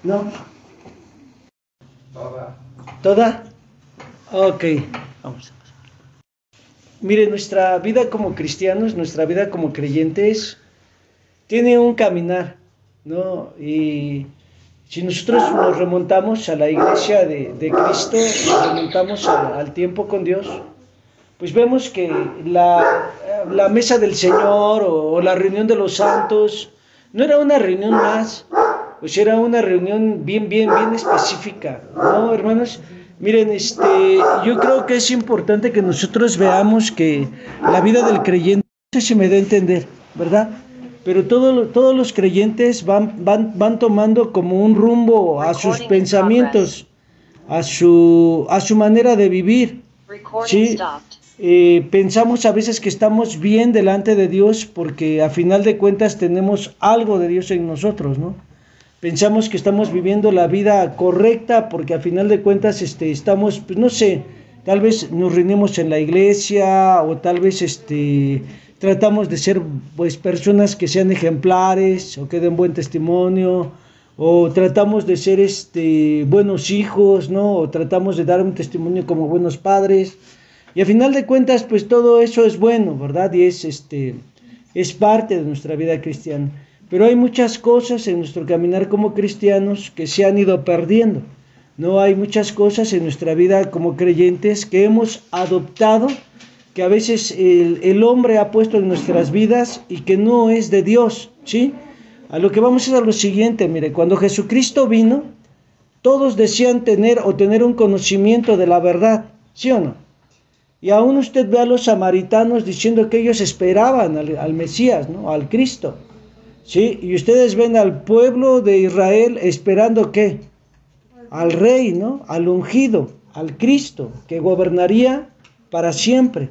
¿No? ¿Toda? Ok, vamos. Mire, nuestra vida como cristianos, nuestra vida como creyentes, tiene un caminar, ¿no? Y si nosotros nos remontamos a la iglesia de Cristo, nos remontamos al tiempo con Dios, pues vemos que la mesa del Señor o la reunión de los santos no era una reunión más, pues era una reunión bien específica, ¿no, hermanos? Miren, yo creo que es importante que nosotros veamos que la vida del creyente, no sé si me da a entender, ¿verdad? Pero todos los creyentes van tomando como un rumbo a sus pensamientos, a su manera de vivir, ¿sí? Pensamos a veces que estamos bien delante de Dios porque a final de cuentas tenemos algo de Dios en nosotros, ¿no? Pensamos que estamos viviendo la vida correcta porque a final de cuentas estamos, pues no sé, tal vez nos reunimos en la iglesia o tal vez tratamos de ser pues personas que sean ejemplares o que den buen testimonio, o tratamos de ser buenos hijos, ¿no? O tratamos de dar un testimonio como buenos padres. Y a final de cuentas, pues todo eso es bueno, ¿verdad? Y es parte de nuestra vida cristiana. Pero hay muchas cosas en nuestro caminar como cristianos que se han ido perdiendo. No hay muchas cosas en nuestra vida como creyentes que hemos adoptado, que a veces el hombre ha puesto en nuestras vidas y que no es de Dios, ¿sí? A lo que vamos es a lo siguiente, mire, cuando Jesucristo vino, todos decían tener un conocimiento de la verdad, ¿sí o no? Y aún usted ve a los samaritanos diciendo que ellos esperaban al Mesías, ¿no? Al Cristo, ¿sí? Y ustedes ven al pueblo de Israel esperando ¿qué? Al Rey, ¿no? Al ungido, al Cristo, que gobernaría para siempre.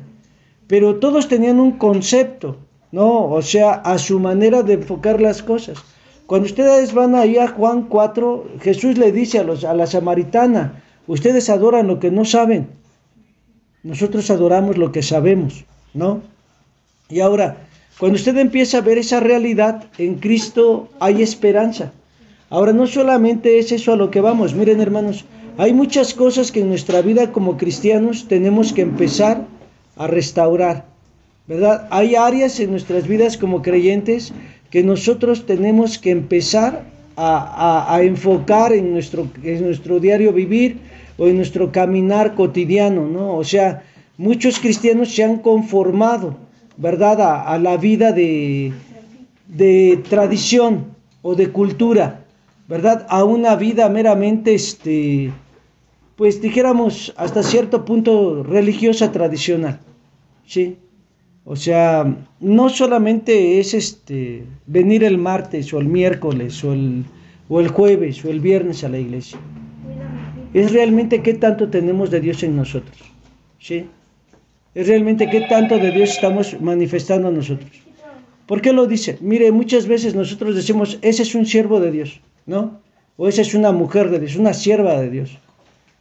Pero todos tenían un concepto, ¿no? O sea, a su manera de enfocar las cosas. Cuando ustedes van ahí a Juan 4, Jesús le dice a la samaritana, ustedes adoran lo que no saben. Nosotros adoramos lo que sabemos, ¿no? Y ahora, cuando usted empieza a ver esa realidad, en Cristo hay esperanza. Ahora, no solamente es eso a lo que vamos. Miren, hermanos, hay muchas cosas que en nuestra vida como cristianos tenemos que empezar a restaurar, ¿verdad? Hay áreas en nuestras vidas como creyentes que nosotros tenemos que empezar a enfocar en nuestro diario vivir o en nuestro caminar cotidiano, ¿no? O sea, muchos cristianos se han conformado, ¿verdad?, a la vida de tradición o de cultura, ¿verdad?, a una vida meramente, pues dijéramos, hasta cierto punto religiosa tradicional, ¿sí? O sea, no solamente es venir el martes o el miércoles o el jueves o el viernes a la iglesia. Es realmente qué tanto tenemos de Dios en nosotros, ¿sí? Es realmente qué tanto de Dios estamos manifestando a nosotros. ¿Por qué lo dice? Mire, muchas veces nosotros decimos, ese es un siervo de Dios, ¿no? O esa es una mujer de Dios, una sierva de Dios,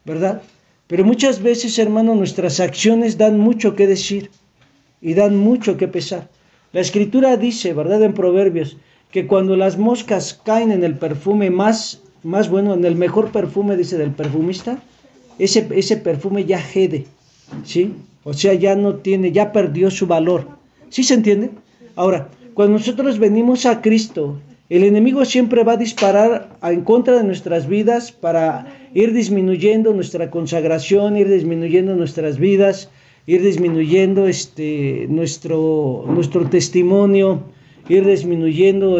¿verdad? Pero muchas veces, hermano, nuestras acciones dan mucho que decir y dan mucho que pesar. La Escritura dice, ¿verdad?, en Proverbios, que cuando las moscas caen en el perfume más bueno, en el mejor perfume, dice, del perfumista, ese perfume ya jede, ¿sí? O sea, ya perdió su valor. ¿Sí se entiende? Ahora, cuando nosotros venimos a Cristo, el enemigo siempre va a disparar en contra de nuestras vidas para ir disminuyendo nuestra consagración, ir disminuyendo nuestras vidas, ir disminuyendo nuestro testimonio, ir disminuyendo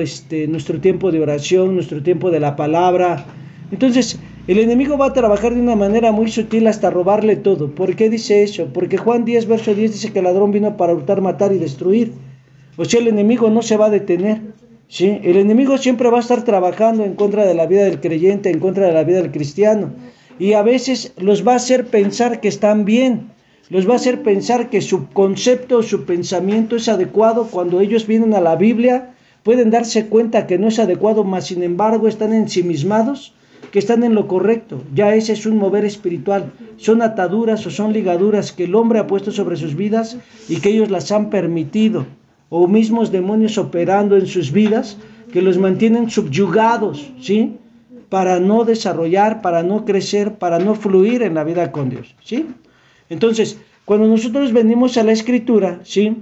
nuestro tiempo de oración, nuestro tiempo de la palabra. Entonces, el enemigo va a trabajar de una manera muy sutil hasta robarle todo. ¿Por qué dice eso? Porque Juan 10, verso 10 dice que el ladrón vino para hurtar, matar y destruir. O sea, el enemigo no se va a detener, ¿sí? El enemigo siempre va a estar trabajando en contra de la vida del creyente, en contra de la vida del cristiano. Y a veces los va a hacer pensar que están bien. Los va a hacer pensar que su concepto, su pensamiento es adecuado. Cuando ellos vienen a la Biblia, pueden darse cuenta que no es adecuado, mas sin embargo están ensimismados, que están en lo correcto. Ya ese es un mover espiritual. Son ataduras o son ligaduras que el hombre ha puesto sobre sus vidas y que ellos las han permitido. O mismos demonios operando en sus vidas que los mantienen subyugados, ¿sí? para no desarrollar, para no crecer, para no fluir en la vida con Dios, ¿sí? Entonces, cuando nosotros venimos a la Escritura, ¿sí?,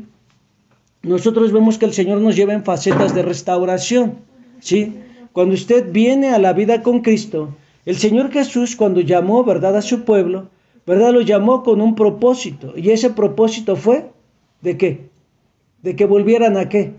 nosotros vemos que el Señor nos lleva en facetas de restauración, ¿sí? Cuando usted viene a la vida con Cristo, el Señor Jesús, cuando llamó, ¿verdad?, a su pueblo, ¿verdad?, lo llamó con un propósito. Y ese propósito fue, ¿de qué? De que volvieran a ¿qué?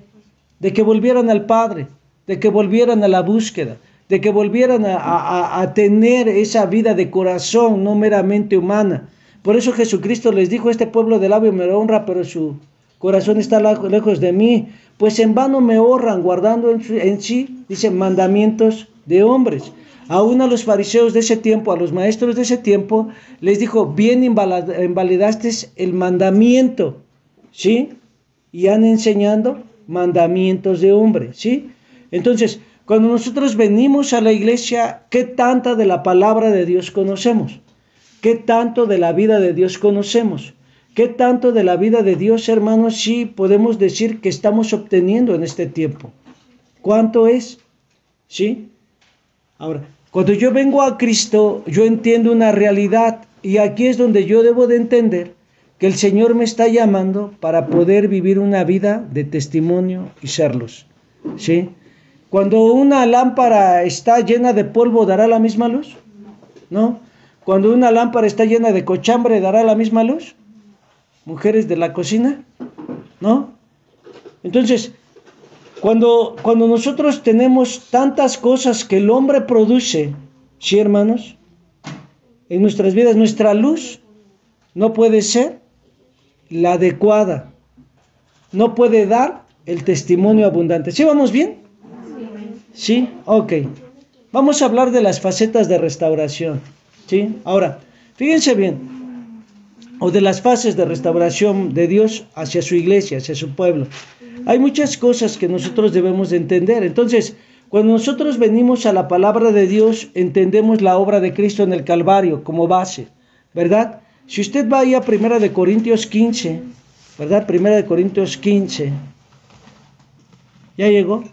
De que volvieran al Padre, de que volvieran a la búsqueda, de que volvieran a tener esa vida de corazón, no meramente humana. Por eso Jesucristo les dijo: este pueblo de labio me honra, pero su corazón está lejos de mí, pues en vano me honran, guardando en sí, dice, mandamientos de hombres. Aún a los fariseos de ese tiempo, a los maestros de ese tiempo, les dijo: bien invalidaste el mandamiento, ¿sí? Y han enseñando mandamientos de hombres, ¿sí? Entonces, cuando nosotros venimos a la iglesia, ¿qué tanta de la palabra de Dios conocemos? ¿Qué tanto de la vida de Dios conocemos? ¿Qué tanto de la vida de Dios, hermanos, sí podemos decir que estamos obteniendo en este tiempo? ¿Cuánto es? ¿Sí? Ahora, cuando yo vengo a Cristo, yo entiendo una realidad, y aquí es donde yo debo de entender que el Señor me está llamando para poder vivir una vida de testimonio y ser luz, ¿sí? Cuando una lámpara está llena de polvo, ¿dará la misma luz? ¿No? Cuando una lámpara está llena de cochambre, ¿dará la misma luz? Mujeres de la cocina, ¿no? Entonces, cuando nosotros tenemos tantas cosas que el hombre produce, ¿sí, hermanos?, en nuestras vidas, nuestra luz no puede ser la adecuada, no puede dar el testimonio abundante. ¿Sí vamos bien? ¿Sí? Ok. Vamos a hablar de las facetas de restauración, ¿sí? Ahora, fíjense bien, o de las fases de restauración de Dios hacia su iglesia, hacia su pueblo. Hay muchas cosas que nosotros debemos de entender. Entonces, cuando nosotros venimos a la palabra de Dios, entendemos la obra de Cristo en el Calvario como base, ¿verdad? Si usted va ahí a 1 Corintios 15, ¿verdad? 1 Corintios 15. ¿Ya llegó?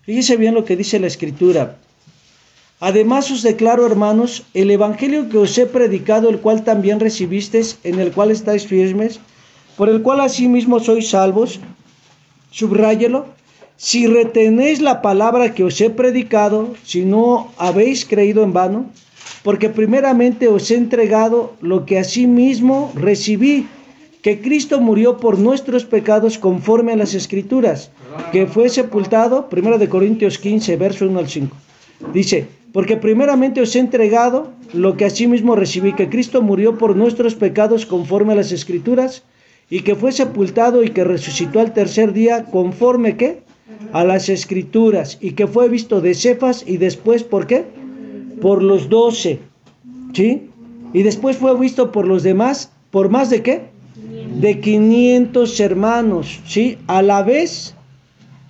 Fíjese bien lo que dice la Escritura. Además os declaro, hermanos, el evangelio que os he predicado, el cual también recibisteis, en el cual estáis firmes, por el cual asimismo sois salvos. Subráyelo: si retenéis la palabra que os he predicado, si no habéis creído en vano, porque primeramente os he entregado lo que asimismo recibí, que Cristo murió por nuestros pecados conforme a las Escrituras, que fue sepultado, 1 Corintios 15, verso 1 al 5. Dice: porque primeramente os he entregado lo que asimismo recibí, que Cristo murió por nuestros pecados conforme a las Escrituras, y que fue sepultado y que resucitó al tercer día conforme, ¿qué?, a las Escrituras, y que fue visto de Cefas y después, ¿por qué?, por los 12, ¿sí? Y después fue visto por los demás, ¿por más de qué? De 500 hermanos, ¿sí? A la vez,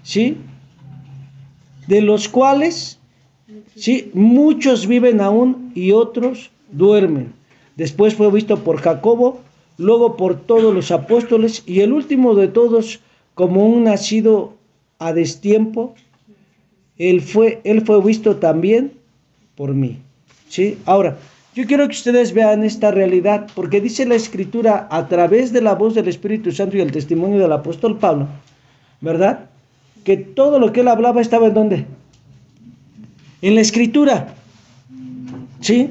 ¿sí? De los cuales, ¿sí?, muchos viven aún y otros duermen. Después fue visto por Jacobo, luego por todos los apóstoles, y el último de todos, como un nacido a destiempo, él fue visto también por mí, ¿sí? Ahora, yo quiero que ustedes vean esta realidad, porque dice la Escritura, a través de la voz del Espíritu Santo y el testimonio del apóstol Pablo, ¿verdad?, que todo lo que él hablaba estaba ¿en dónde? En la Escritura, ¿sí?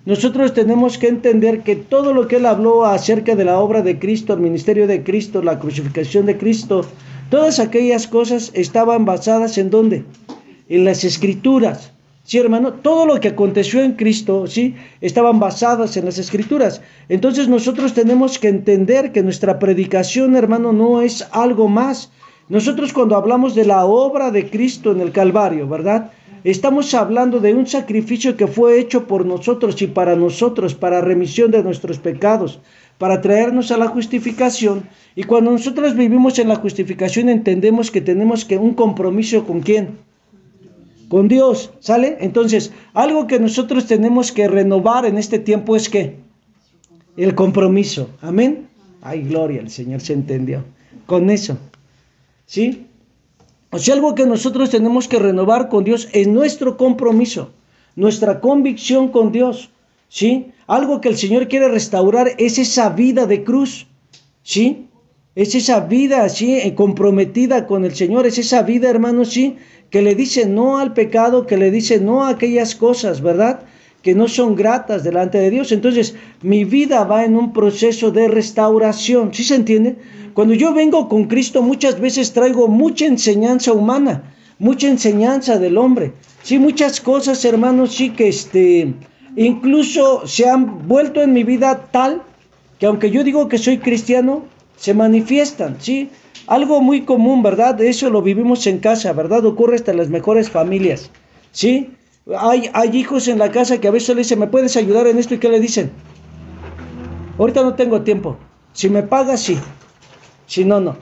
Nosotros tenemos que entender que todo lo que él habló acerca de la obra de Cristo, el ministerio de Cristo, la crucificación de Cristo, todas aquellas cosas estaban basadas ¿en dónde? En las Escrituras, ¿sí, hermano? Todo lo que aconteció en Cristo, ¿sí?, estaban basadas en las Escrituras. Entonces nosotros tenemos que entender que nuestra predicación, hermano, no es algo más. Nosotros cuando hablamos de la obra de Cristo en el Calvario, ¿verdad?, estamos hablando de un sacrificio que fue hecho por nosotros y para nosotros, para remisión de nuestros pecados, para traernos a la justificación. Y cuando nosotros vivimos en la justificación, entendemos que tenemos que un compromiso ¿con quién? Con Dios, ¿sale? Entonces, algo que nosotros tenemos que renovar en este tiempo es ¿qué? El compromiso. Amén. Ay, gloria, el Señor se entendió con eso, ¿sí? O sea, algo que nosotros tenemos que renovar con Dios es nuestro compromiso, nuestra convicción con Dios, ¿sí? Algo que el Señor quiere restaurar es esa vida de cruz, ¿sí? Es esa vida, ¿sí? Comprometida con el Señor, es esa vida, hermanos, ¿sí? Que le dice no al pecado, que le dice no a aquellas cosas, ¿verdad?, que no son gratas delante de Dios. Entonces, mi vida va en un proceso de restauración, ¿sí se entiende? Cuando yo vengo con Cristo, muchas veces traigo mucha enseñanza humana, mucha enseñanza del hombre, sí, muchas cosas, hermanos, sí, que incluso se han vuelto en mi vida tal, que aunque yo digo que soy cristiano, se manifiestan, ¿sí? Algo muy común, ¿verdad? Eso lo vivimos en casa, ¿verdad? Ocurre hasta en las mejores familias, ¿sí? Hay hijos en la casa que a veces le dicen, ¿me puedes ayudar en esto? ¿Y qué le dicen? Ahorita no tengo tiempo. Si me pagas, sí. Si no, no.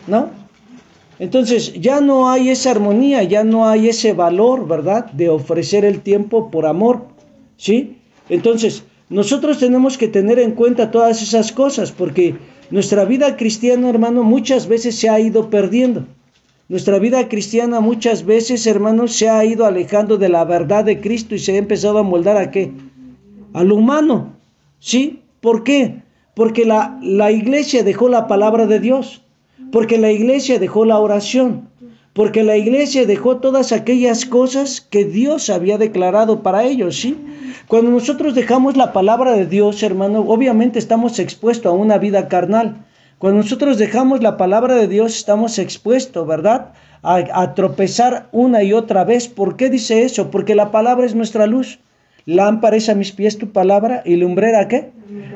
¿No? Entonces, ya no hay esa armonía, ya no hay ese valor, ¿verdad?, de ofrecer el tiempo por amor, ¿sí? Entonces, nosotros tenemos que tener en cuenta todas esas cosas, porque nuestra vida cristiana, hermano, muchas veces se ha ido perdiendo. Nuestra vida cristiana muchas veces, hermanos, se ha ido alejando de la verdad de Cristo y se ha empezado a moldar ¿a qué? A lo humano, ¿sí? ¿Por qué? Porque la iglesia dejó la palabra de Dios, porque la iglesia dejó la oración, porque la iglesia dejó todas aquellas cosas que Dios había declarado para ellos, ¿sí? Cuando nosotros dejamos la palabra de Dios, hermano, obviamente estamos expuestos a una vida carnal. Cuando nosotros dejamos la palabra de Dios, estamos expuestos, ¿verdad?, a tropezar una y otra vez. ¿Por qué dice eso? Porque la palabra es nuestra luz. Lámpara es a mis pies tu palabra y lumbrera ¿a qué?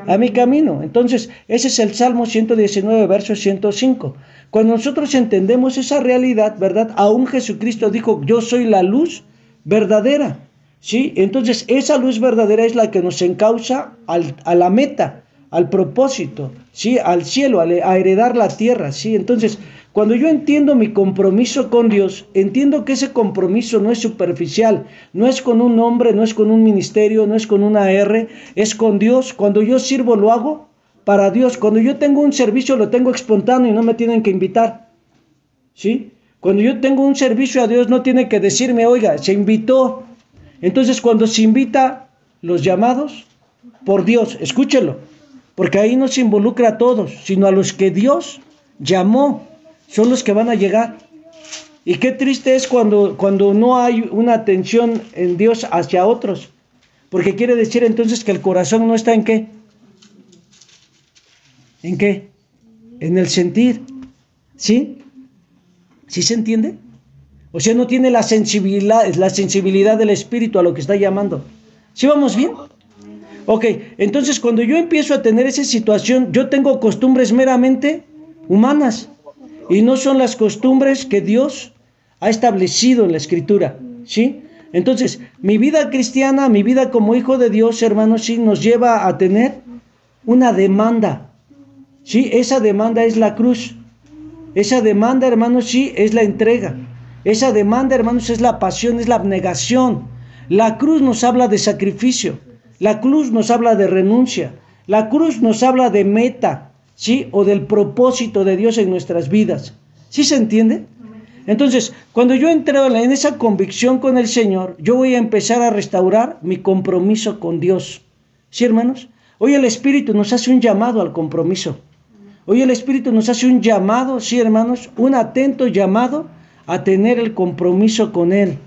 A mi camino. Entonces, ese es el Salmo 119, verso 105. Cuando nosotros entendemos esa realidad, ¿verdad?, aún Jesucristo dijo, yo soy la luz verdadera, ¿sí? Entonces, esa luz verdadera es la que nos encausa a la meta, al propósito, ¿sí?, al cielo, a heredar la tierra, ¿sí? Entonces, cuando yo entiendo mi compromiso con Dios, entiendo que ese compromiso no es superficial, no es con un hombre, no es con un ministerio, no es con una R, es con Dios. Cuando yo sirvo, lo hago para Dios. Cuando yo tengo un servicio, lo tengo espontáneo y no me tienen que invitar, ¿sí? Cuando yo tengo un servicio a Dios, no tiene que decirme, oiga, se invitó. Entonces, cuando se invita, los llamados por Dios, escúchelo, porque ahí no se involucra a todos, sino a los que Dios llamó, son los que van a llegar. Y qué triste es cuando no hay una atención en Dios hacia otros, porque quiere decir entonces que el corazón no está ¿en qué? ¿En qué? En el sentir, ¿sí? ¿Sí se entiende? O sea, no tiene la sensibilidad del Espíritu a lo que está llamando. ¿Sí vamos bien? Ok, entonces cuando yo empiezo a tener esa situación, yo tengo costumbres meramente humanas y no son las costumbres que Dios ha establecido en la Escritura, ¿sí? Entonces, mi vida cristiana, mi vida como hijo de Dios, hermanos, sí, nos lleva a tener una demanda, ¿sí? Esa demanda es la cruz. Esa demanda, hermanos, sí, es la entrega. Esa demanda, hermanos, es la pasión, es la abnegación. La cruz nos habla de sacrificio. La cruz nos habla de renuncia. La cruz nos habla de meta, ¿sí? O del propósito de Dios en nuestras vidas. ¿Sí se entiende? Entonces, cuando yo entro en esa convicción con el Señor, yo voy a empezar a restaurar mi compromiso con Dios. ¿Sí, hermanos? Hoy el Espíritu nos hace un llamado al compromiso. Hoy el Espíritu nos hace un llamado, sí, hermanos, un atento llamado a tener el compromiso con Él.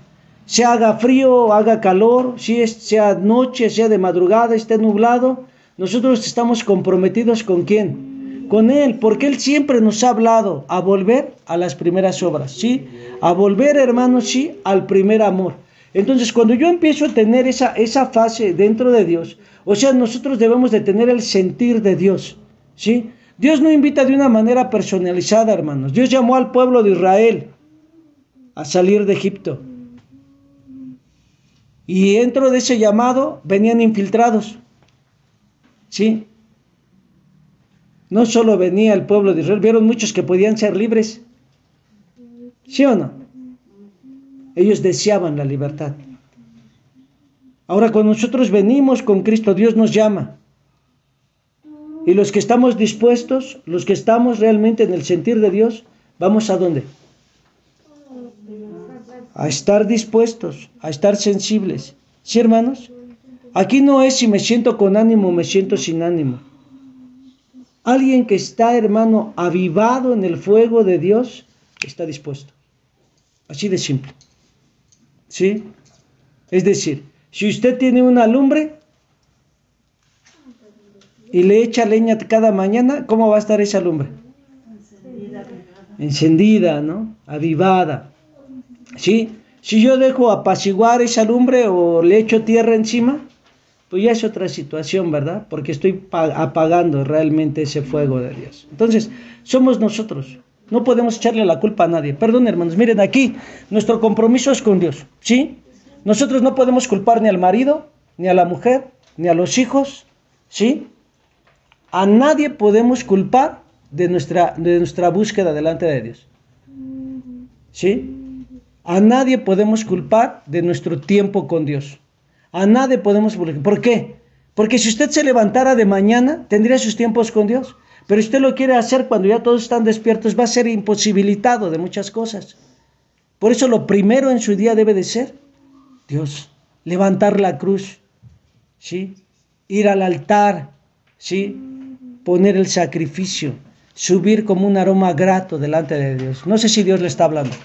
Sea haga frío, haga calor, sea noche, sea de madrugada, esté nublado, nosotros estamos comprometidos ¿con quién? Con Él, porque Él siempre nos ha hablado a volver a las primeras obras, ¿sí? A volver, hermanos, sí, al primer amor. Entonces, cuando yo empiezo a tener esa fase dentro de Dios, o sea, nosotros debemos de tener el sentir de Dios, ¿sí? Dios no invita de una manera personalizada, hermanos. Dios llamó al pueblo de Israel a salir de Egipto. Y dentro de ese llamado venían infiltrados, ¿sí? No solo venía el pueblo de Israel, vieron muchos que podían ser libres, ¿sí o no? Ellos deseaban la libertad. Ahora, cuando nosotros venimos con Cristo, Dios nos llama. Y los que estamos dispuestos, los que estamos realmente en el sentir de Dios, ¿vamos a dónde? a estar dispuestos, a estar sensibles. ¿Sí, hermanos? Aquí no es si me siento con ánimo o me siento sin ánimo. Alguien que está, hermano, avivado en el fuego de Dios, está dispuesto. Así de simple. ¿Sí? Es decir, si usted tiene una lumbre y le echa leña cada mañana, ¿cómo va a estar esa lumbre? Encendida, ¿no? Avivada. ¿Sí? Si yo dejo apaciguar esa lumbre o le echo tierra encima, pues ya es otra situación, ¿verdad? Porque estoy apagando realmente ese fuego de Dios. Entonces, somos nosotros. No podemos echarle la culpa a nadie. Perdón, hermanos, miren aquí, nuestro compromiso es con Dios, ¿sí? Nosotros no podemos culpar ni al marido, ni a la mujer, ni a los hijos, ¿sí? A nadie podemos culpar de nuestra búsqueda delante de Dios, ¿sí? A nadie podemos culpar de nuestro tiempo con Dios. A nadie podemos... ¿Por qué? Porque si usted se levantara de mañana, tendría sus tiempos con Dios. Pero si usted lo quiere hacer cuando ya todos están despiertos, va a ser imposibilitado de muchas cosas. Por eso lo primero en su día debe de ser Dios. Levantar la cruz, ¿sí? Ir al altar, ¿sí? Poner el sacrificio, subir como un aroma grato delante de Dios. No sé si Dios le está hablando.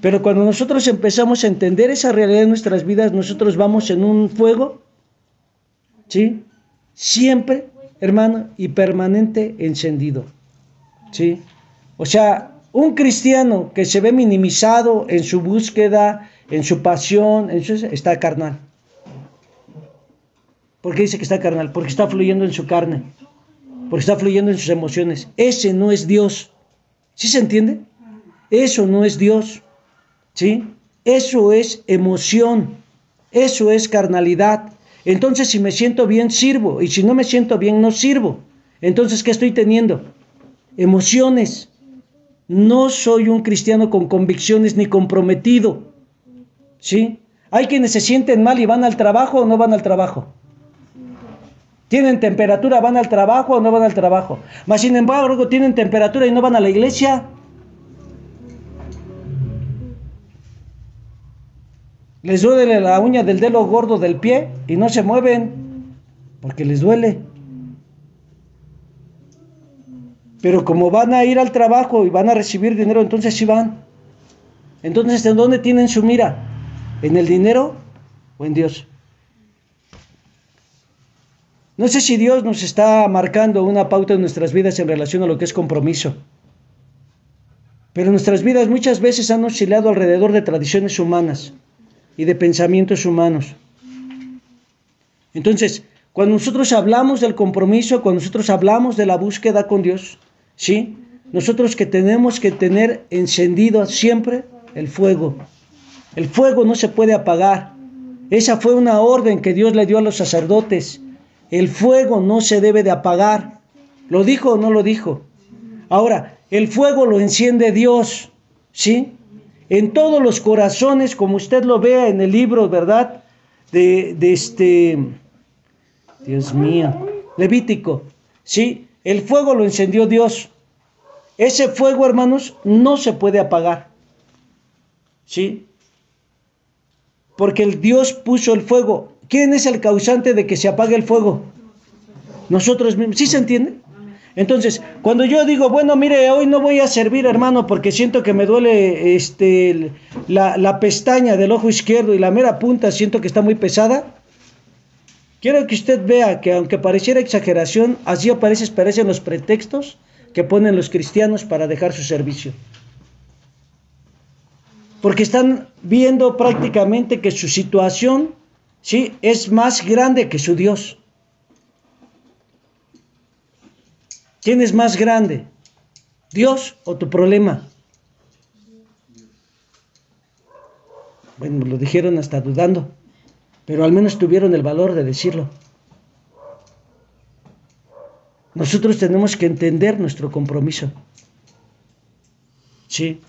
Pero cuando nosotros empezamos a entender esa realidad en nuestras vidas, nosotros vamos en un fuego, ¿sí? Siempre, hermano, y permanente encendido, ¿sí? O sea, un cristiano que se ve minimizado en su búsqueda, en su pasión, está carnal. ¿Por qué dice que está carnal? Porque está fluyendo en su carne, porque está fluyendo en sus emociones. Ese no es Dios. ¿Sí se entiende? Eso no es Dios. ¿Sí? Eso es emoción, eso es carnalidad. Entonces, si me siento bien, sirvo, y si no me siento bien, no sirvo. Entonces, ¿qué estoy teniendo? Emociones. No soy un cristiano con convicciones ni comprometido. ¿Sí? Hay quienes se sienten mal y van al trabajo o no van al trabajo. Tienen temperatura, van al trabajo o no van al trabajo. Mas, sin embargo, tienen temperatura y no van a la iglesia. Les duele la uña del dedo gordo del pie y no se mueven porque les duele. Pero como van a ir al trabajo y van a recibir dinero, entonces sí van. Entonces, ¿en dónde tienen su mira? ¿En el dinero o en Dios? No sé si Dios nos está marcando una pauta en nuestras vidas en relación a lo que es compromiso. Pero nuestras vidas muchas veces han oscilado alrededor de tradiciones humanas y de pensamientos humanos. Entonces, cuando nosotros hablamos del compromiso, cuando nosotros hablamos de la búsqueda con Dios, ¿sí? Nosotros que tenemos que tener encendido siempre el fuego. El fuego no se puede apagar. Esa fue una orden que Dios le dio a los sacerdotes. El fuego no se debe de apagar. ¿Lo dijo o no lo dijo? Ahora, el fuego lo enciende Dios, ¿sí? En todos los corazones, como usted lo vea en el libro, ¿verdad? Dios mío, Levítico, ¿sí? El fuego lo encendió Dios. Ese fuego, hermanos, no se puede apagar, ¿sí? Porque el Dios puso el fuego. ¿Quién es el causante de que se apague el fuego? Nosotros mismos. ¿Sí se entiende? Entonces, cuando yo digo, bueno, mire, hoy no voy a servir, hermano, porque siento que me duele la pestaña del ojo izquierdo y la mera punta siento que está muy pesada, quiero que usted vea que aunque pareciera exageración, así parecen los pretextos que ponen los cristianos para dejar su servicio. Porque están viendo prácticamente que su situación, ¿sí?, es más grande que su Dios. ¿Quién es más grande? ¿Dios o tu problema? Bueno, lo dijeron hasta dudando, pero al menos tuvieron el valor de decirlo. Nosotros tenemos que entender nuestro compromiso. Sí.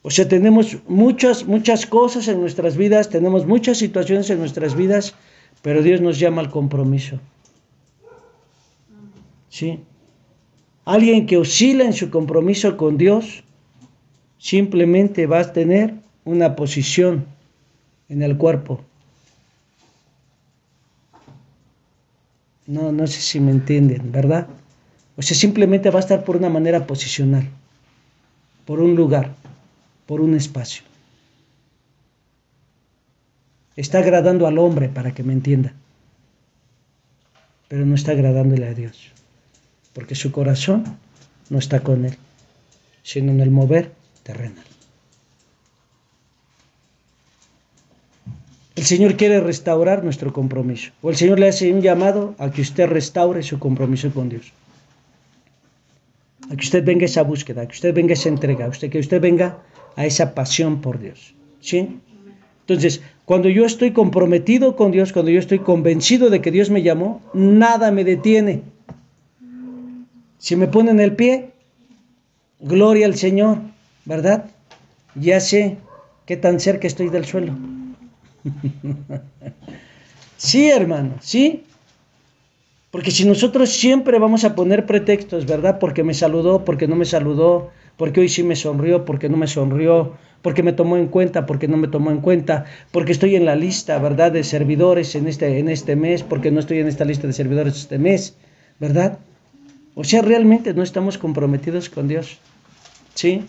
O sea, tenemos muchas cosas en nuestras vidas, tenemos muchas situaciones en nuestras vidas, pero Dios nos llama al compromiso. Sí. Alguien que oscila en su compromiso con Dios simplemente va a tener una posición en el cuerpo. No sé si me entienden, ¿verdad? O sea, simplemente va a estar por una manera posicional, por un lugar, por un espacio. Está agradando al hombre para que me entienda, pero no está agradándole a Dios, porque su corazón no está con él, sino en el mover terrenal. El Señor quiere restaurar nuestro compromiso, o el Señor le hace un llamado a que usted restaure su compromiso con Dios, a que usted venga a esa búsqueda, a que usted venga a esa entrega, que usted venga a esa pasión por Dios, ¿sí? Entonces, cuando yo estoy comprometido con Dios, cuando yo estoy convencido de que Dios me llamó, nada me detiene. Si me ponen el pie, gloria al Señor, ¿verdad? Ya sé qué tan cerca estoy del suelo. Sí, hermano, sí. Porque si nosotros siempre vamos a poner pretextos, ¿verdad? Porque me saludó, porque no me saludó, porque hoy sí me sonrió, porque no me sonrió, porque me tomó en cuenta, porque no me tomó en cuenta, porque estoy en la lista, ¿verdad?, de servidores en este mes, porque no estoy en esta lista de servidores este mes, ¿verdad? O sea, realmente no estamos comprometidos con Dios, ¿sí?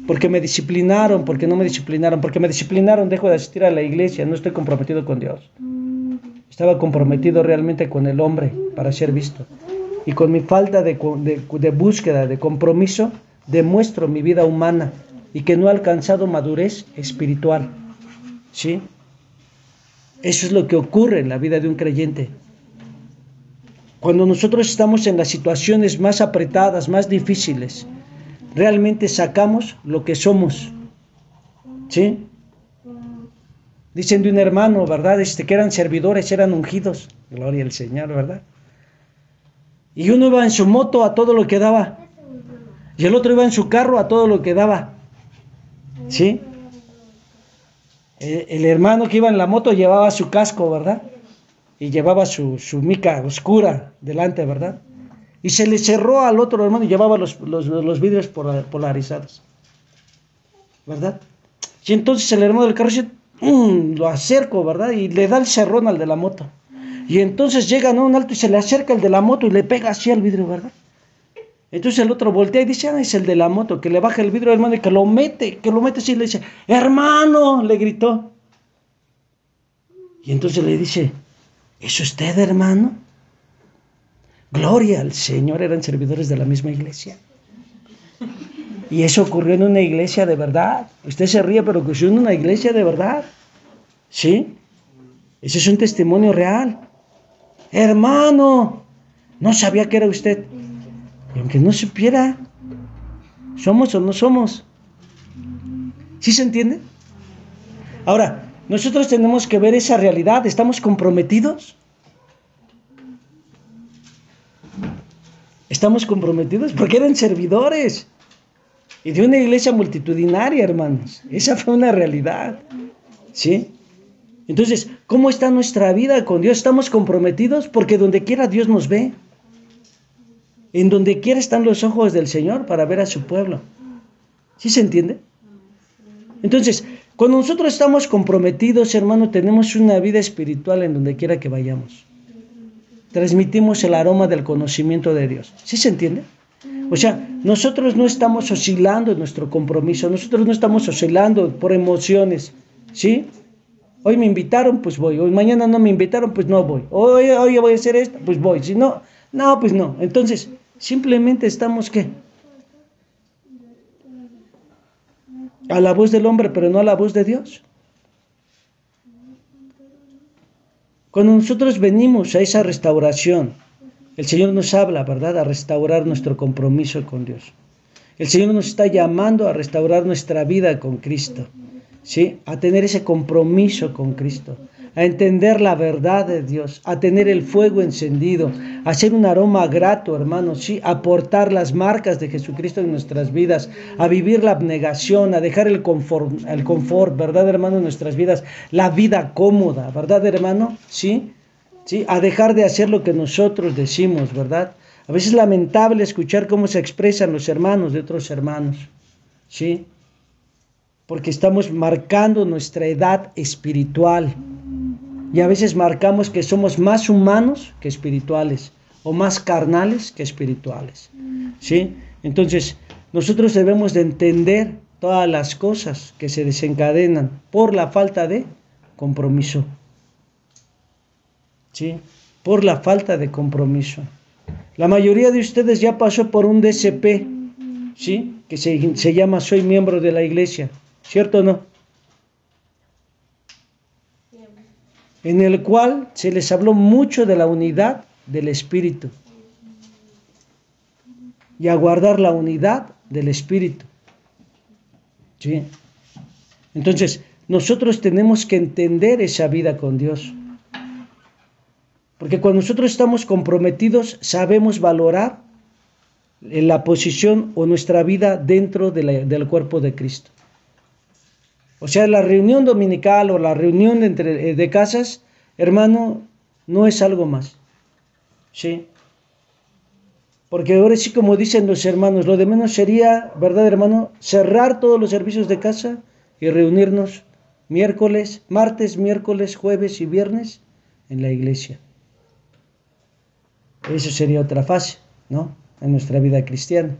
Porque me disciplinaron, porque no me disciplinaron, porque me disciplinaron, dejo de asistir a la iglesia, no estoy comprometido con Dios. Estaba comprometido realmente con el hombre para ser visto. Y con mi falta de búsqueda, de compromiso, demuestro mi vida humana y que no he alcanzado madurez espiritual, ¿sí? Eso es lo que ocurre en la vida de un creyente. Cuando nosotros estamos en las situaciones más apretadas, más difíciles, realmente sacamos lo que somos, ¿sí? Dicen de un hermano, ¿verdad? Que eran servidores, eran ungidos. Gloria al Señor, ¿verdad? Y uno iba en su moto a todo lo que daba. Y el otro iba en su carro a todo lo que daba. ¿Sí? El hermano que iba en la moto llevaba su casco, ¿verdad? Y llevaba su mica oscura delante, ¿verdad? Y se le cerró al otro hermano y llevaba los vidrios polarizados, ¿verdad? Y entonces el hermano del carro dice, lo acerco, ¿verdad? Y le da el cerrón al de la moto. Y entonces llega, ¿no?, un alto y se le acerca el de la moto y le pega así al vidrio, ¿verdad? Entonces el otro voltea y dice, es el de la moto, que le baja el vidrio, hermano, y que lo mete así, y le dice, hermano, le gritó. Y entonces le dice, ¿es usted, hermano? Gloria al Señor, eran servidores de la misma iglesia. Y eso ocurrió en una iglesia de verdad. Usted se ríe, pero ocurrió en una iglesia de verdad. ¿Sí? Ese es un testimonio real. Hermano, no sabía que era usted. Y aunque no supiera, ¿somos o no somos? ¿Sí se entiende? Ahora, nosotros tenemos que ver esa realidad. ¿Estamos comprometidos? ¿Estamos comprometidos? Porque eran servidores. Y de una iglesia multitudinaria, hermanos. Esa fue una realidad. ¿Sí? Entonces, ¿cómo está nuestra vida con Dios? ¿Estamos comprometidos? Porque donde quiera Dios nos ve. En donde quiera están los ojos del Señor para ver a su pueblo. ¿Sí se entiende? Entonces, cuando nosotros estamos comprometidos, hermano, tenemos una vida espiritual en donde quiera que vayamos. Transmitimos el aroma del conocimiento de Dios. ¿Sí se entiende? O sea, nosotros no estamos oscilando en nuestro compromiso, nosotros no estamos oscilando por emociones, ¿sí? Hoy me invitaron, pues voy. Hoy mañana no me invitaron, pues no voy. Hoy voy a hacer esto, pues voy. Si no, pues no. Entonces, simplemente estamos, ¿qué? A la voz del hombre, pero no a la voz de Dios. Cuando nosotros venimos a esa restauración, el Señor nos habla, ¿verdad?, a restaurar nuestro compromiso con Dios. El Señor nos está llamando a restaurar nuestra vida con Cristo, ¿sí? A tener ese compromiso con Cristo, a entender la verdad de Dios, a tener el fuego encendido, a hacer un aroma grato, hermanos, ¿sí? A portar las marcas de Jesucristo en nuestras vidas, a vivir la abnegación, a dejar el confort, ¿verdad, hermano?, en nuestras vidas, la vida cómoda, ¿verdad, hermano? ¿Sí? ¿Sí? A dejar de hacer lo que nosotros decimos, ¿verdad? A veces es lamentable escuchar cómo se expresan los hermanos de otros hermanos, ¿sí? porque estamos marcando nuestra edad espiritual. Y a veces marcamos que somos más humanos que espirituales, o más carnales que espirituales. ¿Sí? Entonces, nosotros debemos de entender todas las cosas que se desencadenan por la falta de compromiso. ¿Sí? Por la falta de compromiso. La mayoría de ustedes ya pasó por un DCP, ¿sí? Que se llama Soy miembro de la iglesia, ¿cierto o no? En el cual se les habló mucho de la unidad del Espíritu y a guardar la unidad del Espíritu. ¿Sí? Entonces, nosotros tenemos que entender esa vida con Dios. Porque cuando nosotros estamos comprometidos, sabemos valorar la posición o nuestra vida dentro del cuerpo de Cristo. O sea, la reunión dominical o la reunión de casas, hermano, no es algo más. ¿Sí? Porque ahora sí, como dicen los hermanos, lo de menos sería, ¿verdad, hermano? Cerrar todos los servicios de casa y reunirnos martes, miércoles, jueves y viernes en la iglesia. Eso sería otra fase, ¿no? En nuestra vida cristiana.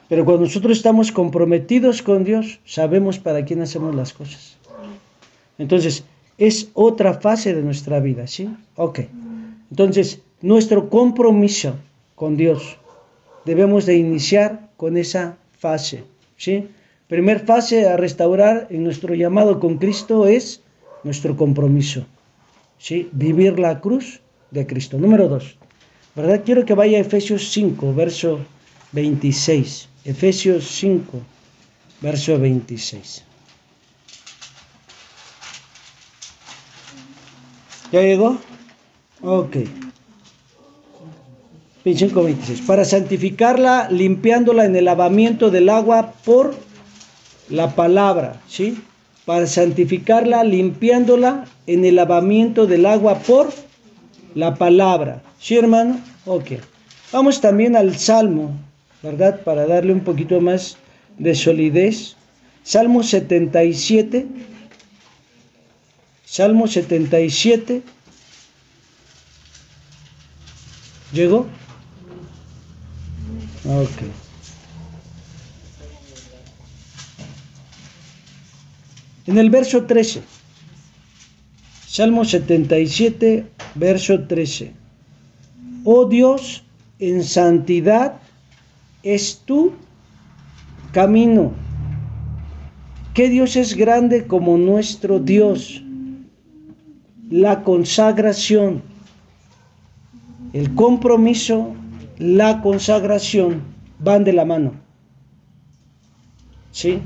Pero cuando nosotros estamos comprometidos con Dios, sabemos para quién hacemos las cosas. Entonces, es otra fase de nuestra vida, ¿sí? Ok. Entonces, nuestro compromiso con Dios debemos de iniciar con esa fase, ¿sí? Primer fase a restaurar en nuestro llamado con Cristo es nuestro compromiso, ¿sí? Vivir la cruz de Cristo. Número 2, ¿verdad? Quiero que vaya a Efesios 5, verso 26. Efesios 5, verso 26. ¿Ya llegó? Ok. 5:26. Para santificarla, limpiándola en el lavamiento del agua por la palabra, ¿sí? Para santificarla, limpiándola en el lavamiento del agua por la palabra. ¿Sí, hermano? Ok. Vamos también al Salmo, ¿verdad? Para darle un poquito más de solidez. Salmo 77. Salmo 77. ¿Llegó? Ok. En el verso 13. Salmo 77, verso 13. Oh Dios, en santidad es tu camino. ¿Qué Dios es grande como nuestro Dios? La consagración, el compromiso, la consagración van de la mano. ¿Sí?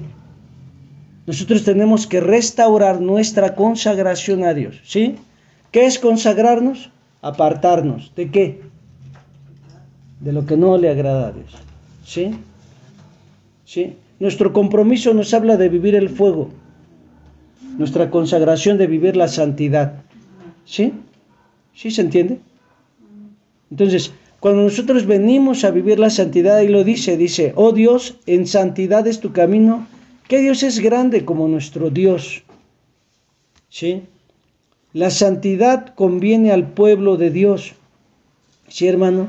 Nosotros tenemos que restaurar nuestra consagración a Dios. ¿Sí? ¿Qué es consagrarnos? Apartarnos. ¿De qué? De lo que no le agrada a Dios. ¿Sí? ¿Sí? Nuestro compromiso nos habla de vivir el fuego. Nuestra consagración de vivir la santidad. ¿Sí? ¿Sí se entiende? Entonces, cuando nosotros venimos a vivir la santidad, ahí lo dice, oh Dios, en santidad es tu camino. ¿Qué Dios es grande como nuestro Dios? ¿Sí? La santidad conviene al pueblo de Dios. ¿Sí, hermano?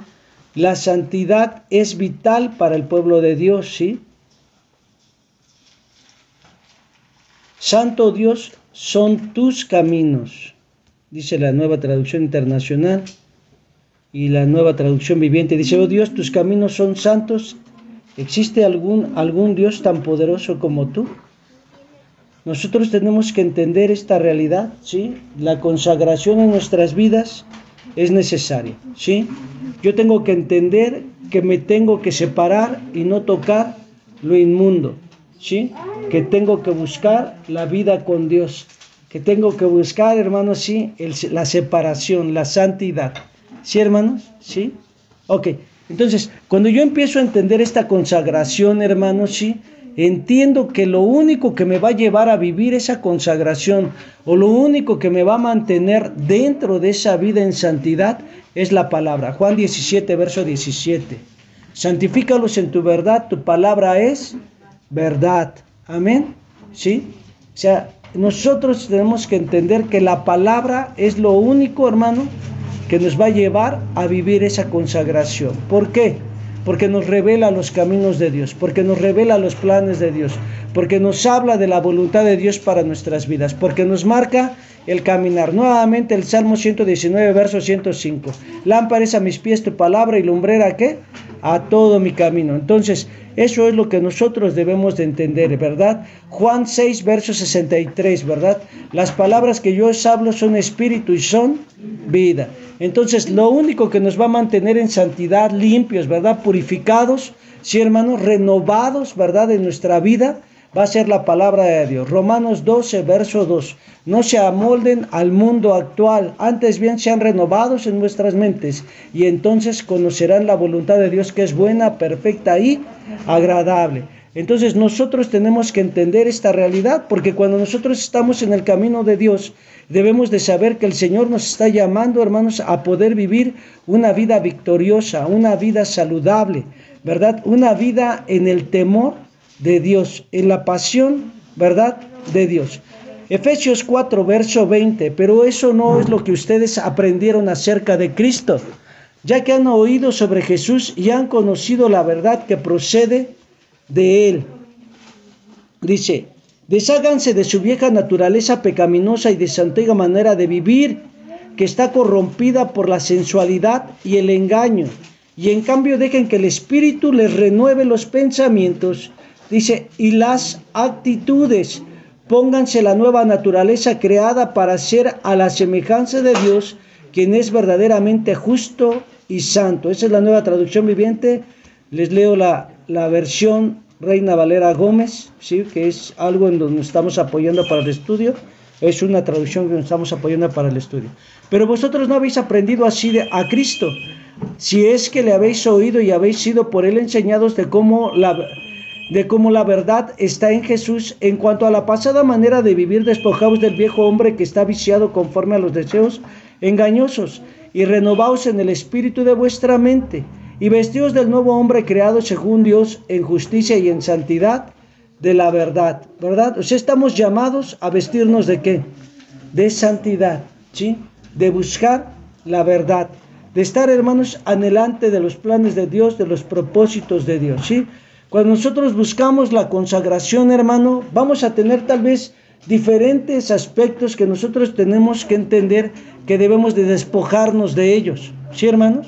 La santidad es vital para el pueblo de Dios, ¿sí? Santo Dios son tus caminos, dice la Nueva Traducción Internacional. Y la Nueva Traducción Viviente dice, oh Dios, tus caminos son santos. ¿Existe algún Dios tan poderoso como tú? Nosotros tenemos que entender esta realidad, ¿sí? La consagración en nuestras vidas es necesaria, ¿sí? Yo tengo que entender que me tengo que separar y no tocar lo inmundo, ¿sí? Que tengo que buscar la vida con Dios, que tengo que buscar, hermanos, sí, la separación, la santidad. ¿Sí, hermanos? ¿Sí? Ok. Entonces, cuando yo empiezo a entender esta consagración, hermanos, sí, entiendo que lo único que me va a llevar a vivir esa consagración, o lo único que me va a mantener dentro de esa vida en santidad, es la palabra. Juan 17, verso 17. Santifícalos en tu verdad, tu palabra es verdad. Amén. ¿Sí? O sea, nosotros tenemos que entender que la palabra es lo único, hermano, que nos va a llevar a vivir esa consagración. ¿Por qué? Porque nos revela los caminos de Dios, porque nos revela los planes de Dios, porque nos habla de la voluntad de Dios para nuestras vidas, porque nos marca el caminar. Nuevamente el Salmo 119, verso 105. Lámpara es a mis pies tu palabra y lumbrera, ¿qué? A todo mi camino. Entonces, eso es lo que nosotros debemos de entender, ¿verdad? Juan 6, verso 63, ¿verdad? Las palabras que yo os hablo son espíritu y son vida. Entonces, lo único que nos va a mantener en santidad, limpios, ¿verdad? Purificados, sí, hermanos, renovados, ¿verdad? En nuestra vida, va a ser la palabra de Dios. Romanos 12, verso 2. No se amolden al mundo actual, antes bien sean renovados en vuestras mentes, y entonces conocerán la voluntad de Dios, que es buena, perfecta y agradable. Entonces nosotros tenemos que entender esta realidad, porque cuando nosotros estamos en el camino de Dios, debemos de saber que el Señor nos está llamando, hermanos, a poder vivir una vida victoriosa, una vida saludable, ¿verdad? Una vida en el temor de Dios, en la pasión, ¿verdad?, de Dios. Efesios 4, verso 20. Pero eso no es lo que ustedes aprendieron acerca de Cristo, ya que han oído sobre Jesús y han conocido la verdad que procede de Él. Dice: desháganse de su vieja naturaleza pecaminosa y de su antigua manera de vivir, que está corrompida por la sensualidad y el engaño, y en cambio dejen que el Espíritu les renueve los pensamientos. Dice, y las actitudes. Pónganse la nueva naturaleza creada para ser a la semejanza de Dios, quien es verdaderamente justo y santo. Esa es la Nueva Traducción Viviente. Les leo la versión Reina Valera Gómez, ¿sí?, que es algo en donde nos estamos apoyando para el estudio. Es una traducción que nos estamos apoyando para el estudio. Pero vosotros no habéis aprendido así a Cristo, si es que le habéis oído y habéis sido por Él enseñados de cómo la verdad está en Jesús. En cuanto a la pasada manera de vivir, despojaos del viejo hombre que está viciado conforme a los deseos engañosos, y renovaos en el espíritu de vuestra mente, y vestíos del nuevo hombre creado según Dios en justicia y en santidad de la verdad, ¿verdad? O sea, estamos llamados a vestirnos ¿de qué? De santidad, ¿sí? De buscar la verdad, de estar, hermanos, anhelante de los planes de Dios, de los propósitos de Dios, ¿sí? Cuando nosotros buscamos la consagración, hermano, vamos a tener tal vez diferentes aspectos que nosotros tenemos que entender que debemos de despojarnos de ellos. ¿Sí, hermanos?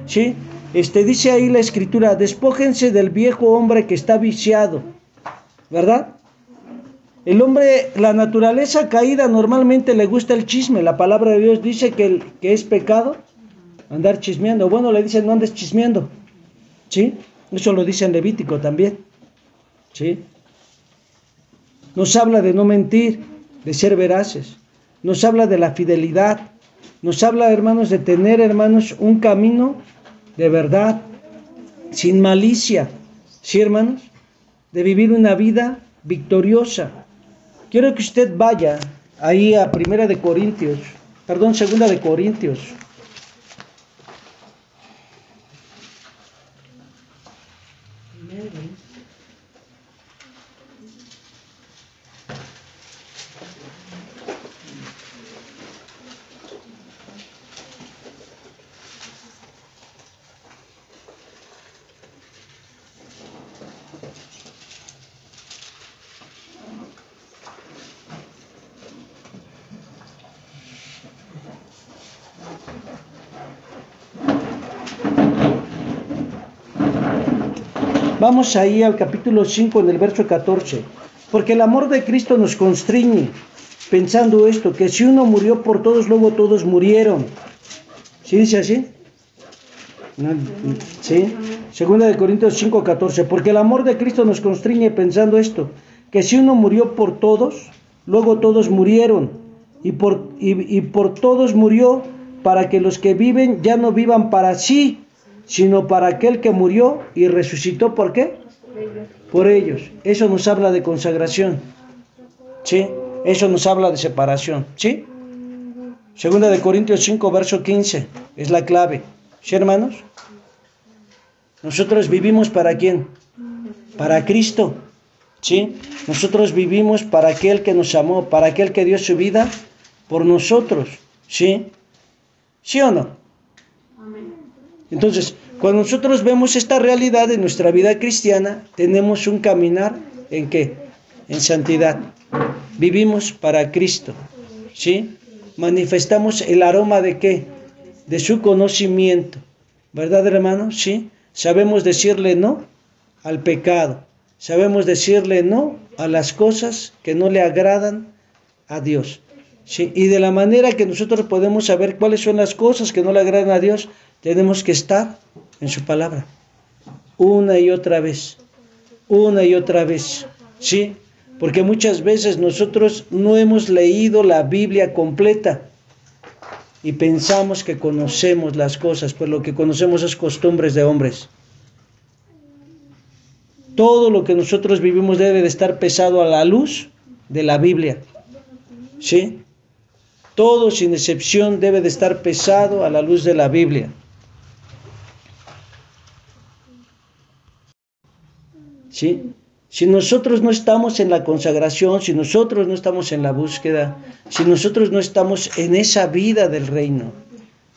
¿Sí? Dice ahí la Escritura, despójense del viejo hombre que está viciado, ¿verdad? El hombre, la naturaleza caída normalmente le gusta el chisme. La palabra de Dios dice que es pecado andar chismeando. Bueno, le dicen no andes chismeando, ¿sí? Eso lo dice en Levítico también, ¿sí? Nos habla de no mentir, de ser veraces. Nos habla de la fidelidad. Nos habla, hermanos, de tener, hermanos, un camino de verdad, sin malicia. ¿Sí, hermanos? De vivir una vida victoriosa. Quiero que usted vaya ahí a 2 de Corintios. Vamos ahí al capítulo 5 en el verso 14. Porque el amor de Cristo nos constriñe, pensando esto, que si uno murió por todos, luego todos murieron. ¿Sí dice así? ¿Sí? 2 de Corintios 5, 14. Porque el amor de Cristo nos constriñe, pensando esto, que si uno murió por todos, luego todos murieron. Y por todos murió, para que los que viven ya no vivan para sí, sino para aquel que murió y resucitó. ¿Por qué? Por ellos. Eso nos habla de consagración, ¿sí? Eso nos habla de separación, ¿sí? 2 de Corintios 5, verso 15, es la clave, ¿sí, hermanos? Nosotros vivimos ¿para quién? Para Cristo, ¿Sí? Nosotros vivimos para aquel que nos amó, para aquel que dio su vida por nosotros. ¿Sí? ¿Sí o no? Entonces, cuando nosotros vemos esta realidad en nuestra vida cristiana, tenemos un caminar ¿en qué? En santidad. Vivimos para Cristo. ¿Sí? Manifestamos el aroma de ¿qué? De su conocimiento. ¿Verdad, hermanos? ¿Sí? Sabemos decirle no al pecado. Sabemos decirle no a las cosas que no le agradan a Dios. ¿Sí? Y de la manera que nosotros podemos saber cuáles son las cosas que no le agradan a Dios, tenemos que estar en su palabra. Una y otra vez. Una y otra vez. ¿Sí? Porque muchas veces nosotros no hemos leído la Biblia completa y pensamos que conocemos las cosas, pues lo que conocemos es costumbres de hombres. Todo lo que nosotros vivimos debe de estar pesado a la luz de la Biblia. ¿Sí? Todo sin excepción debe de estar pesado a la luz de la Biblia. ¿Sí? Si nosotros no estamos en la consagración, si nosotros no estamos en la búsqueda, si nosotros no estamos en esa vida del reino,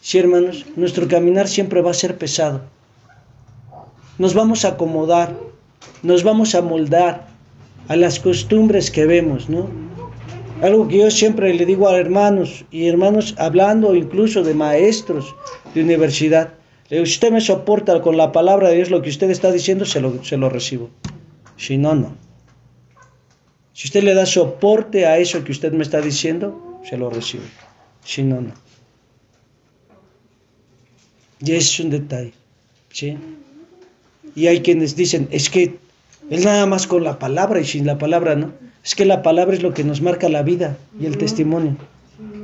sí, hermanos, nuestro caminar siempre va a ser pesado. Nos vamos a acomodar, nos vamos a moldar a las costumbres que vemos, ¿no? Algo que yo siempre le digo a hermanos, y hermanos hablando incluso de maestros de universidad, le digo, si usted me soporta con la palabra de Dios lo que usted está diciendo, se lo recibo. Si no, no. Si usted le da soporte a eso que usted me está diciendo, se lo recibo. Si no, no. Y ese es un detalle, ¿sí? Y hay quienes dicen, es que él nada más con la palabra y sin la palabra, ¿no? Es que la palabra es lo que nos marca la vida y el testimonio,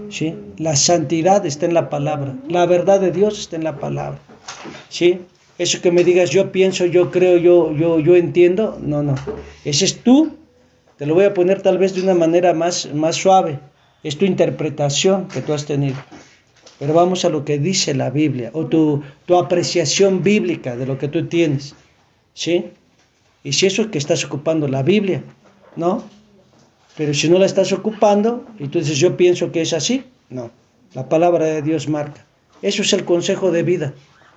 ¿sí? La santidad está en la palabra, la verdad de Dios está en la palabra, ¿sí? Eso que me digas, yo pienso, yo creo, yo entiendo, no, no. Ese es tú, te lo voy a poner tal vez de una manera más suave. Es tu interpretación que tú has tenido. Pero vamos a lo que dice la Biblia, o tu apreciación bíblica de lo que tú tienes, ¿sí? Y si eso es que estás ocupando la Biblia, ¿no? Pero si no la estás ocupando, y tú dices, yo pienso que es así, no. La palabra de Dios marca. Eso es el consejo de vida.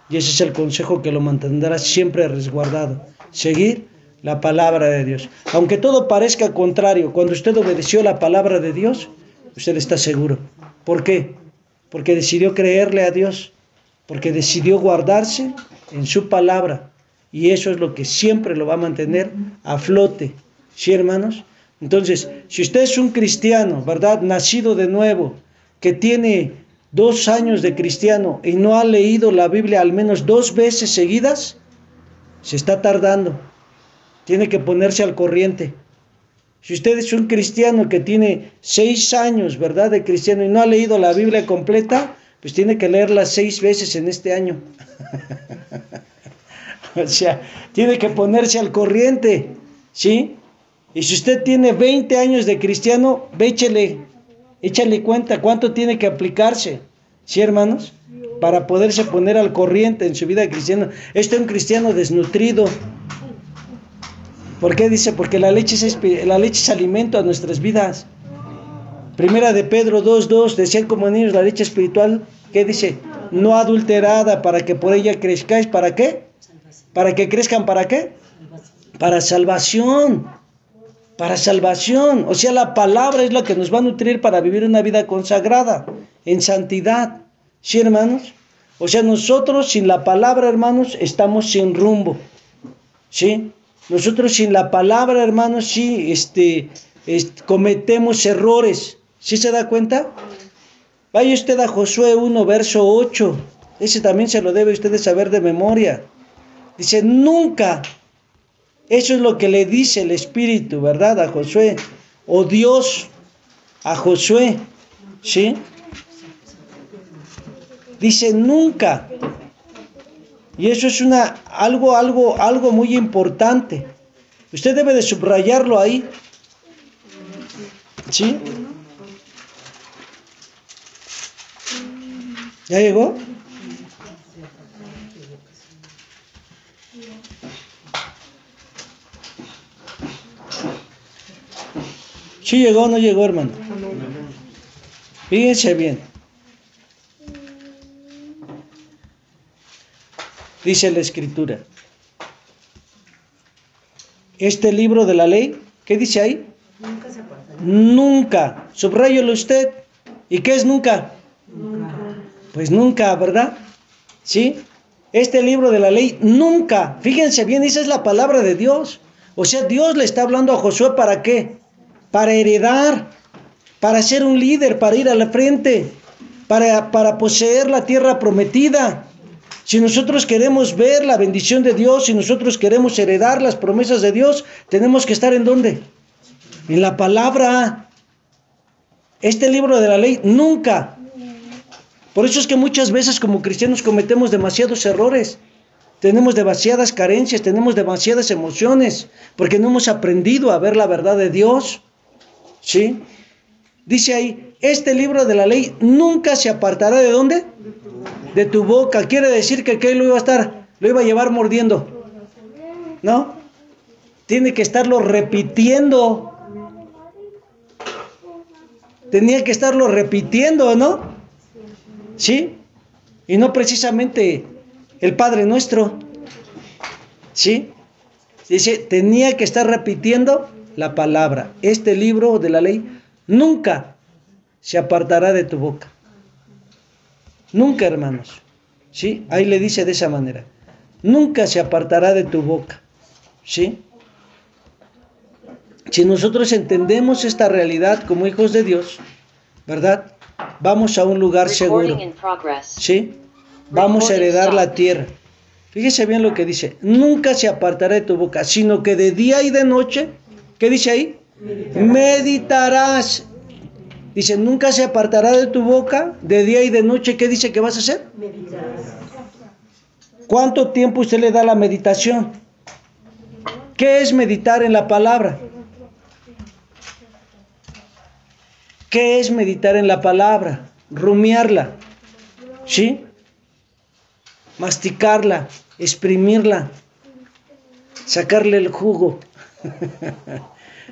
Y ese es el consejo que lo mantendrá siempre resguardado. Seguir la palabra de Dios. Aunque todo parezca contrario, cuando usted obedeció la palabra de Dios, usted está seguro. ¿Por qué? Porque decidió creerle a Dios. Porque decidió guardarse en su palabra. Y eso es lo que siempre lo va a mantener a flote. ¿Sí, hermanos? Entonces, si usted es un cristiano, ¿verdad? Nacido de nuevo, que tiene 2 años de cristiano y no ha leído la Biblia al menos 2 veces seguidas, se está tardando. Tiene que ponerse al corriente. Si usted es un cristiano que tiene 6 años, ¿verdad? De cristiano y no ha leído la Biblia completa, pues tiene que leerla 6 veces en este año. O sea, tiene que ponerse al corriente, ¿sí? Y si usted tiene 20 años de cristiano, échale cuenta cuánto tiene que aplicarse, ¿sí, hermanos? Para poderse poner al corriente en su vida cristiana. Este es un cristiano desnutrido. ¿Por qué dice? Porque la leche es alimento a nuestras vidas. Primera de Pedro 2:2, decían como niños la leche espiritual, ¿qué dice? No adulterada, para que por ella crezcáis. ¿Para qué? Para que crezcan, ¿para qué? Para salvación. Para salvación. O sea, la palabra es la que nos va a nutrir para vivir una vida consagrada, en santidad. ¿Sí, hermanos? O sea, nosotros sin la palabra, hermanos, estamos sin rumbo. ¿Sí? Nosotros sin la palabra, hermanos, sí, cometemos errores. ¿Sí se da cuenta? Vaya usted a Josué 1, verso 8. Ese también se lo debe usted de saber de memoria. Dice, nunca. Eso es lo que le dice el Espíritu, ¿verdad? A Josué. O Dios a Josué. ¿Sí? Dice, nunca. Y eso es algo muy importante. Usted debe de subrayarlo ahí. ¿Sí? ¿Ya llegó? ¿Sí llegó o no llegó, hermano? Fíjense bien. Dice la Escritura. Este libro de la ley, ¿qué dice ahí? Nunca se apartará. Nunca. Subráyelo usted. ¿Y qué es nunca? Nunca. Pues nunca, ¿verdad? ¿Sí? Este libro de la ley, nunca. Fíjense bien, esa es la palabra de Dios. O sea, Dios le está hablando a Josué, ¿para qué? Para heredar, para ser un líder, para ir a la frente, para poseer la tierra prometida. Si nosotros queremos ver la bendición de Dios, si nosotros queremos heredar las promesas de Dios, tenemos que estar ¿en dónde? En la palabra. Este libro de la ley, nunca. Por eso es que muchas veces como cristianos cometemos demasiados errores. Tenemos demasiadas carencias, tenemos demasiadas emociones, porque no hemos aprendido a ver la verdad de Dios. ¿Sí? Dice ahí, este libro de la ley nunca se apartará ¿de dónde? De tu boca. Quiere decir que ¿qué lo iba a estar? Lo iba a llevar mordiendo. ¿No? Tiene que estarlo repitiendo. Tenía que estarlo repitiendo, ¿no? ¿Sí? Y no precisamente el Padre Nuestro. ¿Sí? Dice, tenía que estar repitiendo la palabra. Este libro de la ley nunca se apartará de tu boca. Nunca, hermanos. ¿Sí? Ahí le dice de esa manera. Nunca se apartará de tu boca. ¿Sí? Si nosotros entendemos esta realidad como hijos de Dios, ¿verdad? Vamos a un lugar seguro. ¿Sí? Vamos a heredar la tierra. Fíjese bien lo que dice. Nunca se apartará de tu boca, sino que de día y de noche, ¿qué dice ahí? Meditarás. Dice, nunca se apartará de tu boca, de día y de noche. ¿Qué dice que vas a hacer? Meditarás. ¿Cuánto tiempo usted le da a la meditación? ¿Qué es meditar en la palabra? ¿Qué es meditar en la palabra? Rumiarla, ¿sí? Masticarla, exprimirla, sacarle el jugo,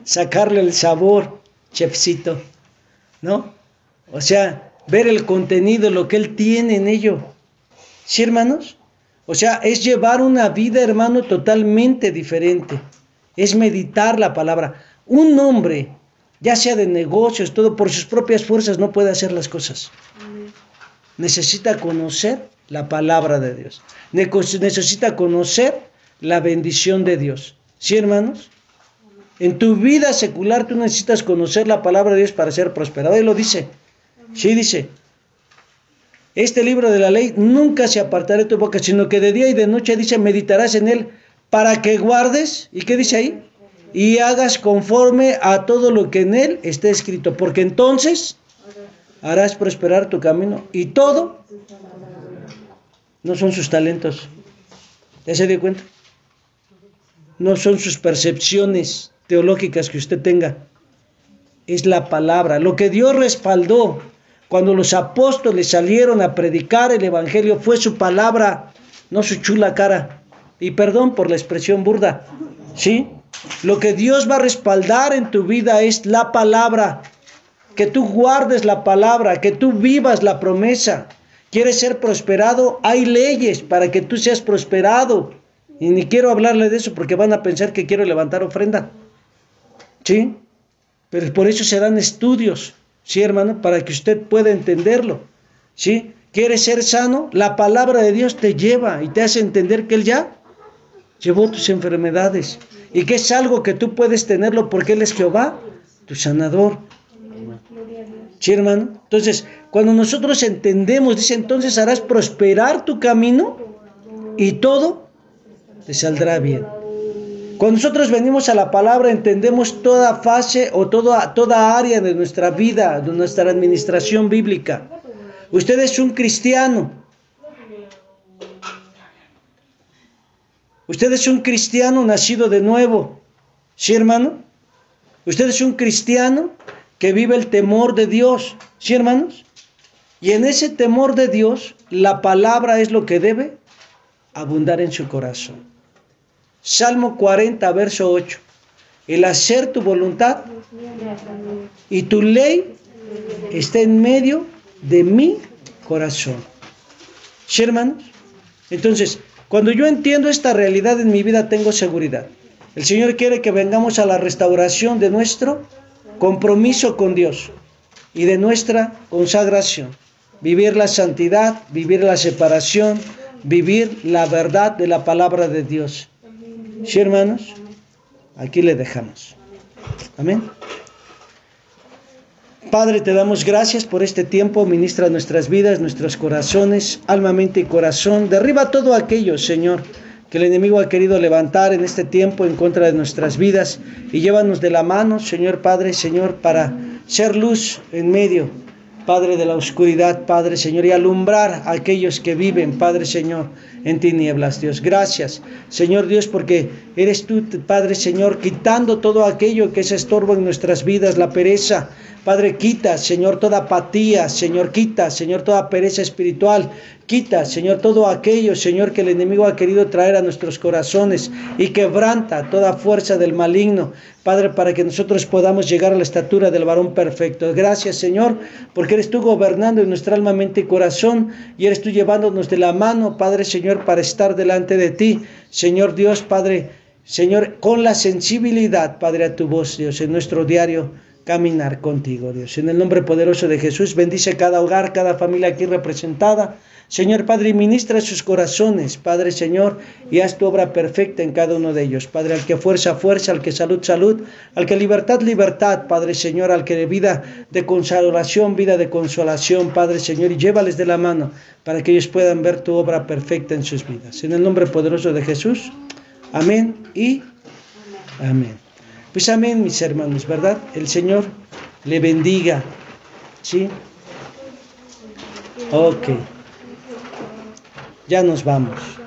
sacarle el sabor, chefcito, ¿no? O sea, ver el contenido, lo que él tiene en ello. ¿Sí, hermanos? O sea, es llevar una vida, hermano, totalmente diferente. Es meditar la palabra. Un hombre, ya sea de negocios, todo, por sus propias fuerzas no puede hacer las cosas. Necesita conocer la palabra de Dios. Necesita conocer la bendición de Dios. ¿Sí, hermanos? En tu vida secular tú necesitas conocer la palabra de Dios para ser prosperado. Él lo dice. Sí, dice. Este libro de la ley nunca se apartará de tu boca, sino que de día y de noche, dice, meditarás en él para que guardes. ¿Y qué dice ahí? Y hagas conforme a todo lo que en él está escrito, porque entonces harás prosperar tu camino. Y todo no son sus talentos. ¿Ya se dio cuenta? No son sus percepciones teológicas que usted tenga. Es la palabra. Lo que Dios respaldó cuando los apóstoles salieron a predicar el evangelio fue su palabra, no su chula cara. Y perdón por la expresión burda. ¿Sí? Lo que Dios va a respaldar en tu vida es la palabra. Que tú guardes la palabra, que tú vivas la promesa. ¿Quieres ser prosperado? Hay leyes para que tú seas prosperado. Y ni quiero hablarle de eso porque van a pensar que quiero levantar ofrenda. ¿Sí? Pero por eso se dan estudios, ¿sí, hermano? Para que usted pueda entenderlo. ¿Sí? ¿Quieres ser sano? La palabra de Dios te lleva y te hace entender que Él ya llevó tus enfermedades. Y que es algo que tú puedes tenerlo porque Él es Jehová, tu sanador. ¿Sí, hermano? Entonces, cuando nosotros entendemos, dice, entonces harás prosperar tu camino y todo te saldrá bien. Cuando nosotros venimos a la palabra, entendemos toda fase o toda área de nuestra vida, de nuestra administración bíblica. Usted es un cristiano. Usted es un cristiano nacido de nuevo. ¿Sí, hermano? Usted es un cristiano que vive el temor de Dios. ¿Sí, hermanos? Y en ese temor de Dios, la palabra es lo que debe abundar en su corazón. Salmo 40, verso 8. el hacer tu voluntad y tu ley está en medio de mi corazón. ¿Sí, hermanos? Entonces, cuando yo entiendo esta realidad en mi vida, tengo seguridad. El Señor quiere que vengamos a la restauración de nuestro compromiso con Dios y de nuestra consagración. Vivir la santidad, vivir la separación, vivir la verdad de la palabra de Dios. ¿Sí, hermanos? Aquí le dejamos. Amén. Padre, te damos gracias por este tiempo. Ministra nuestras vidas, nuestros corazones, alma, mente y corazón. Derriba todo aquello, Señor, que el enemigo ha querido levantar en este tiempo en contra de nuestras vidas. Y llévanos de la mano, Señor Padre, Señor, para ser luz en medio, Padre, de la oscuridad, Padre, Señor, y alumbrar a aquellos que viven, Padre, Señor, en tinieblas, Dios. Gracias, Señor Dios, porque eres tú, Padre, Señor, quitando todo aquello que es estorbo en nuestras vidas, la pereza. Padre, quita, Señor, toda apatía, Señor, quita, Señor, toda pereza espiritual, quita, Señor, todo aquello, Señor, que el enemigo ha querido traer a nuestros corazones y quebranta toda fuerza del maligno, Padre, para que nosotros podamos llegar a la estatura del varón perfecto. Gracias, Señor, porque eres tú gobernando en nuestra alma, mente y corazón, y eres tú llevándonos de la mano, Padre, Señor, para estar delante de ti, Señor Dios, Padre, Señor, con la sensibilidad, Padre, a tu voz, Dios, en nuestro diario caminar contigo, Dios. En el nombre poderoso de Jesús, bendice cada hogar, cada familia aquí representada. Señor Padre, ministra sus corazones, Padre, Señor, y haz tu obra perfecta en cada uno de ellos. Padre, al que fuerza, fuerza, al que salud, salud, al que libertad, libertad, Padre, Señor, al que vida de consagración, vida de consolación, Padre, Señor, y llévales de la mano para que ellos puedan ver tu obra perfecta en sus vidas. En el nombre poderoso de Jesús, amén y amén. Pues amén, mis hermanos, ¿verdad? El Señor le bendiga, ¿sí? Ok. Ya nos vamos.